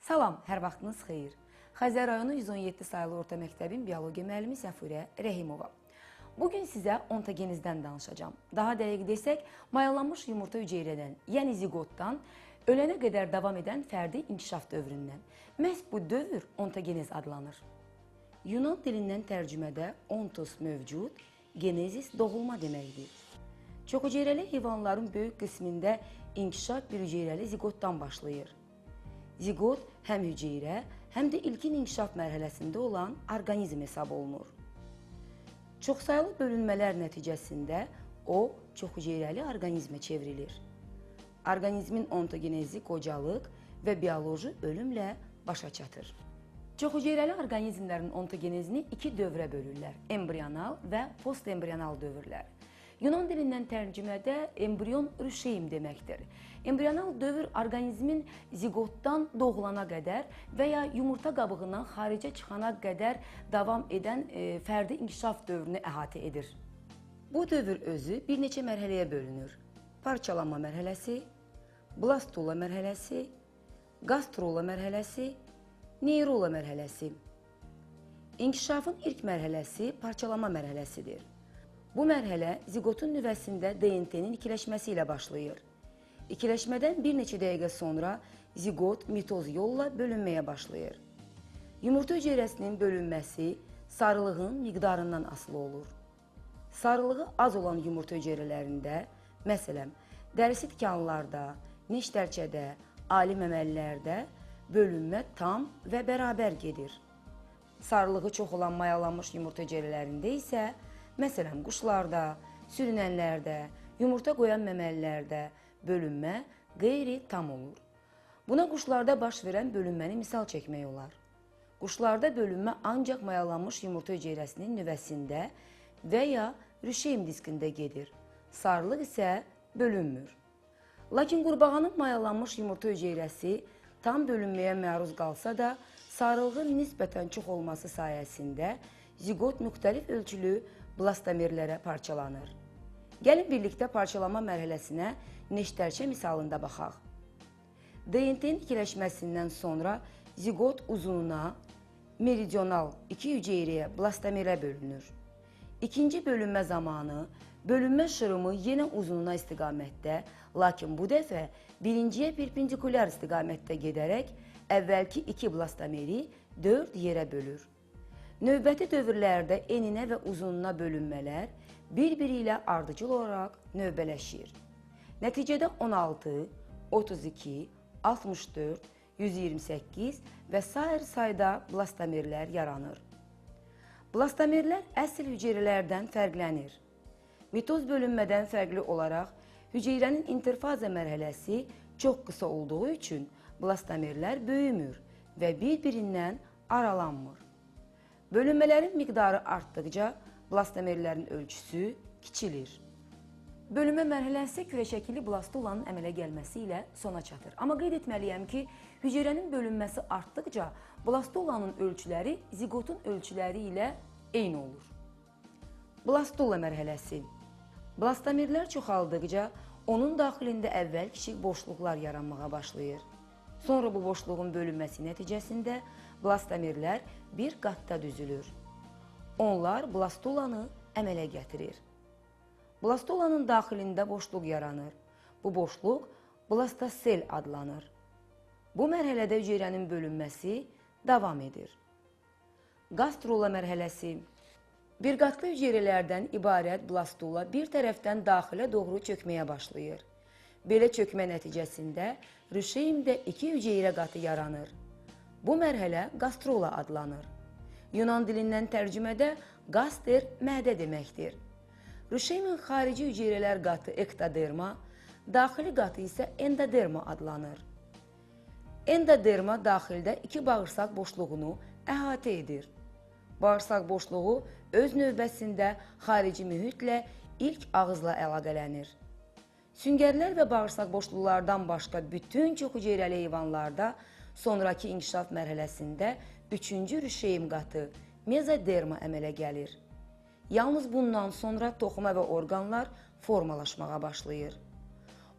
Salam, hər vaxtınız xeyir. Xəzər rayonu 117 sayılı orta məktəbin biologiya müəllimi Səfurə Rəhimova. Bugün sizə ontogenezdən danışacağım. Daha dəqiq desək, mayalanmış yumurta hüceyrədən, yəni ziqotdan, ölənə qədər davam edən fərdi inkişaf dövründən. Məhz bu dövr ontogenez adlanır. Yunan dilindən tərcümədə ontos mövcud, genezis doğulma deməkdir. Çoxhüceyrəli heyvanların böyük qismində inkişaf bir hüceyrəli ziqotdan başlayır. Ziqot həm hüceyrə, həm də ilkin inkişaf mərhələsində olan orqanizm hesab olunur. Çoxsaylı bölünmələr nəticəsində o, çoxhüceyrəli orqanizmə çevrilir. Orqanizmin ontogenezi qocalıq və bioloji ölümlə başa çatır. Çoxhüceyrəli orqanizmlərin ontogenezini iki dövrə bölürlər: embrional və postembrional dövrlər. Yunan dilindən tərcümədə embrion rüşeym deməkdir. Embrional dövr orqanizmin ziqotdan doğulana qədər və ya yumurta qabığından xaricə çıxana qədər davam edən fərdi inkişaf dövrünü əhatə edir. Bu dövr özü bir neçə mərhələyə bölünür: parçalanma mərhələsi, blastula mərhələsi, gastrola mərhələsi, neyrola mərhələsi. İnkişafın ilk mərhələsi parçalanma mərhələsidir. Bu mərhələ ziqotun nüvəsində DNT-nin ikiləşməsi ilə başlayır. İkiləşmədən bir neçə dəqiqə sonra ziqot mitoz yolla bölünməyə başlayır. Yumurta hüceyrəsinin bölünməsi sarılığın miqdarından asılı olur. Sarılığı az olan yumurta hüceyrələrində, məsələn, dərisi tikanlılarda, neştərçədə, ali məməlilərdə bölünmə tam və bərabər gedir. Sarılığı çox olan mayalanmış yumurta hüceyrələrində isə, məsələn, quşlarda, sürünənlərdə, yumurta qoyan məməlilərdə bölünmə qeyri-tam olur. Buna quşlarda baş verən bölünməni misal çəkmək olar. Quşlarda bölünmə ancaq mayalanmış yumurta hüceyrəsinin nüvəsində və ya rüşeym diskində gedir. Sarılıq isə bölünmür. Lakin qurbağanın mayalanmış yumurta hüceyrəsi tam bölünməyə məruz qalsa da, sarılığın nisbətən çox olması sayəsində ziqot müxtəlif ölçülü blastomerlərə parçalanır. Gəlin birlikdə parçalanma mərhələsinə neştərçə misalında baxaq. DNT-nin ikiləşməsindən sonra ziqot uzununa, meridional iki hüceyrəyə, blastomerə bölünür. İkinci bölünmə zamanı bölünmə şırımı yenə uzununa istiqamətdə, lakin bu dəfə birinciyə perpendikulyar istiqamətdə gedərək əvvəlki iki blastomeri 4 yerə bölür. Növbəti dövrlərdə eninə və uzununa bölünmələr bir-biri ilə ardıcıl olaraq növbələşir. Nəticədə 16, 32, 64, 128 və sair sayda blastomerlər yaranır. Blastomerlər əsl hüceyrələrdən fərqlənir. Mitoz bölünmədən fərqli olaraq hüceyrənin interfaza mərhələsi çox qısa olduğu üçün blastomerlər böyümür və bir-birindən aralanmır. Bölünmələrin miqdarı artdıqca blastomerlərin ölçüsü kiçilir. Bölünmə mərhələsi kürəşəkilli blastulanın əmələ gəlməsi ilə sona çatır. Amma qeyd etməliyəm ki, hüceyrənin bölünməsi artdıqca blastulanın ölçüləri ziqotun ölçüləri ilə eyni olur. Blastula mərhələsi. Blastomerlər çoxaldıqca onun daxilində əvvəl kiçik boşluqlar yaranmağa başlayır. Sonra bu boşluğun bölünməsi nəticəsində blastomerlər bir qatda düzülür. Onlar blastulanı əmələ gətirir. Blastulanın daxilində boşluq yaranır. Bu boşluq blastosel adlanır. Bu mərhələdə hüceyrənin bölünməsi davam edir. Gastrola mərhələsi. Bir qatlı hüceyrələrdən ibarət blastula bir tərəfdən daxilə doğru çökməyə başlayır. Belə çökmə nəticəsində rüşeymdə iki hüceyrə qatı yaranır. Bu mərhələ gastrola adlanır. Yunan dilindən tərcümədə gaster mədə deməkdir. Rüşeymin xarici hüceyrələr qatı ektoderma, daxili qatı isə endoderma adlanır. Endoderma daxildə iki bağırsaq boşluğunu əhatə edir. Bağırsaq boşluğu öz növbəsində xarici mühitlə ilk ağızla əlaqələnir. Süngərlər və bağırsaq boşluqlardan başqa bütün çoxhüceyrəli heyvanlarda sonraki inkişaf mərhələsində üçüncü rüşeym qatı mezoderma əmələ gəlir. Yalnız bundan sonra toxuma və orqanlar formalaşmağa başlayır.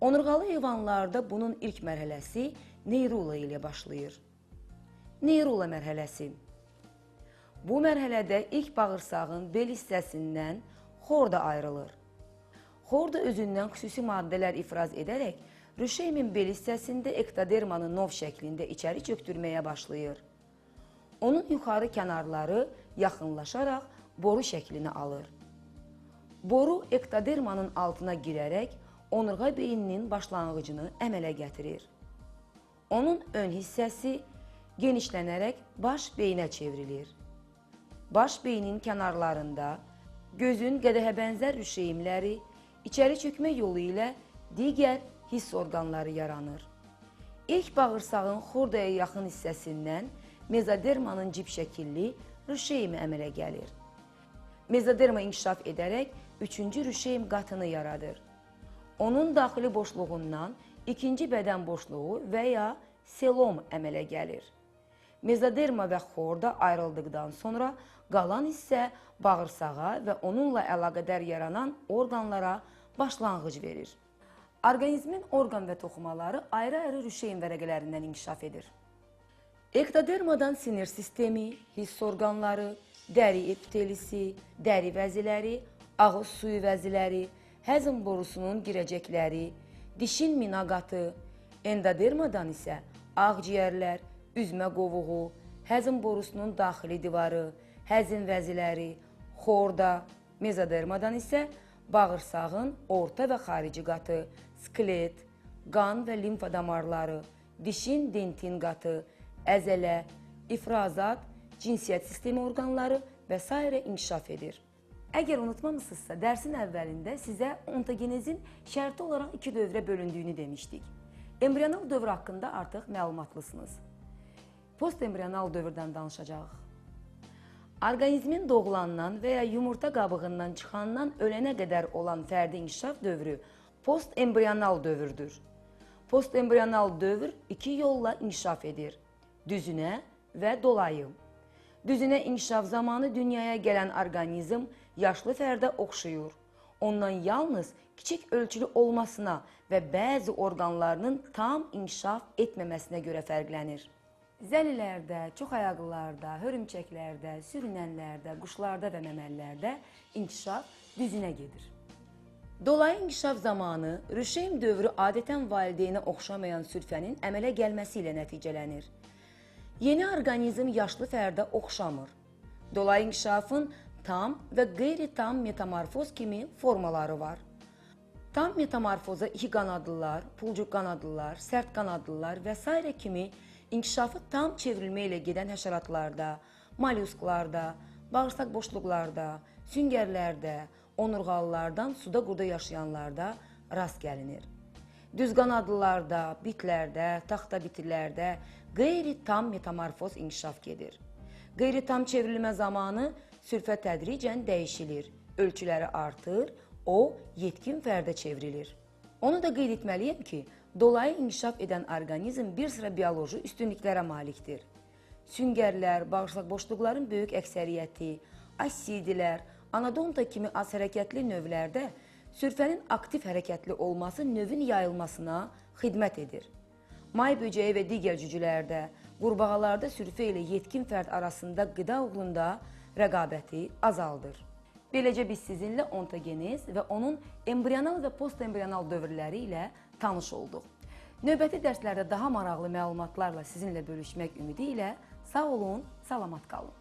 Onurğalı heyvanlarda bunun ilk mərhələsi neyrula ilə başlayır. Neyrula mərhələsi. Bu mərhələdə ilk bağırsağın bel hissəsindən xorda ayrılır. Xorda özündən xüsusi maddələr ifraz edərək rüşeymin bel hissəsində ektodermanı nov şəklində içəri çöktürməyə başlayır. Onun yuxarı kənarları yaxınlaşaraq boru şəklini alır. Boru ektodermanın altına girərək onurğa beyininin başlanğıcını əmələ gətirir. Onun ön hissəsi genişlənərək baş beyinə çevrilir. Baş beynin kənarlarında gözün qədəhə bənzər rüşeyimləri içəri çökmə yolu ilə digər hiss orqanları yaranır. İlk bağırsağın xordaya yaxın hissəsindən mezodermanın cip şəkilli rüşeyimi əmələ gəlir. Mezoderma inkişaf edərək üçüncü rüşeyim qatını yaradır. Onun daxili boşluğundan ikinci bədən boşluğu və ya selom əmələ gəlir. Mezoderma və xorda ayrıldıqdan sonra qalan hissə bağırsağa və onunla əlaqədar yaranan orqanlara başlanğıc verir. Orqanizmin orqan və toxumaları ayrı-ayrı rüşeyin vərəqələrindən inkişaf edir. Ektodermadan sinir sistemi, hiss orqanları, dəri epitelisi, dəri vəziləri, ağız suyu vəziləri, həzm borusunun girəcəkləri, dişin minaqatı, endodermadan isə ağciyərlər, üzmə qovuğu, həzm borusunun daxili divarı, həzm vəziləri, xorda, mezodermadan isə bağırsağın orta və xarici qatı, skelet, qan və limfa damarları, dişin dentin qatı, əzələ, ifrazat, cinsiyyət sistemi orqanları və s. inkişaf edir. Əgər unutmamısınızsa, dərsin əvvəlində sizə ontogenezin şərti olaraq iki dövrə bölündüyünü demişdik. Embrional dövr haqqında artıq məlumatlısınız. Postembrional dövrdən danışacağıq. Orqanizmin doğulandan və ya yumurta qabığından çıxandan ölənə qədər olan fərdi inkişaf dövrü postembrional dövrdür. Postembrional dövr iki yolla inkişaf edir. Düzünə və dolayı. Düzünə inkişaf zamanı dünyaya gələn orqanizm yaşlı fərdə oxşuyur. Ondan yalnız kiçik ölçülü olmasına və bəzi orqanlarının tam inkişaf etməməsinə görə fərqlənir. Zəlilərdə, çoxayaqlılarda, hörümçəklərdə, sürünənlərdə, quşlarda və məməlilərdə inkişaf düzünə gedir. Dolayı inkişaf zamanı rüşeym dövrü adətən valideynə oxşamayan sürfənin əmələ gəlməsi ilə nəticələnir. Yeni orqanizm yaşlı fərdə oxşamır. Dolayı inkişafın tam və qeyri-tam metamorfoz kimi formaları var. Tam metamorfoza iki qanadlılar, pulcuq qanadlılar, sərt qanadlılar və s. kimi inkişafı tam çevrilmə ilə gedən həşəratlarda, mollusklarda, bağırsaq boşluqlarda, süngərlərdə, onurğalılardan suda quruda yaşayanlarda rast gəlinir. Düz qanadlılarda, bitlərdə, taxta bitirlərdə qeyri-tam metamorfoz inkişaf gedir. Qeyri-tam çevrilmə zamanı sürfə tədricən dəyişilir, ölçüləri artır, o yetkin fərdə çevrilir. Onu da qeyd etməliyəm ki, dolayı inkişaf edən orqanizm bir sıra bioloji üstünlüklərə malikdir. Süngərlər, bağırsaq boşluqların böyük əksəriyyəti, asidilər, anadonta kimi az hərəkətli növlərdə sürfənin aktiv hərəkətli olması növün yayılmasına xidmət edir. May böcəyi və digər cücülərdə, qurbağalarda sürfə ilə yetkin fərd arasında qida uğrunda rəqabəti azaldır. Beləcə biz sizinlə ontogenez və onun embrional və postembrional dövrləri ilə tanış olduq. Növbəti dərslərdə daha maraqlı məlumatlarla sizinlə bölüşmək ümidi ilə sağ olun, salamat qalın.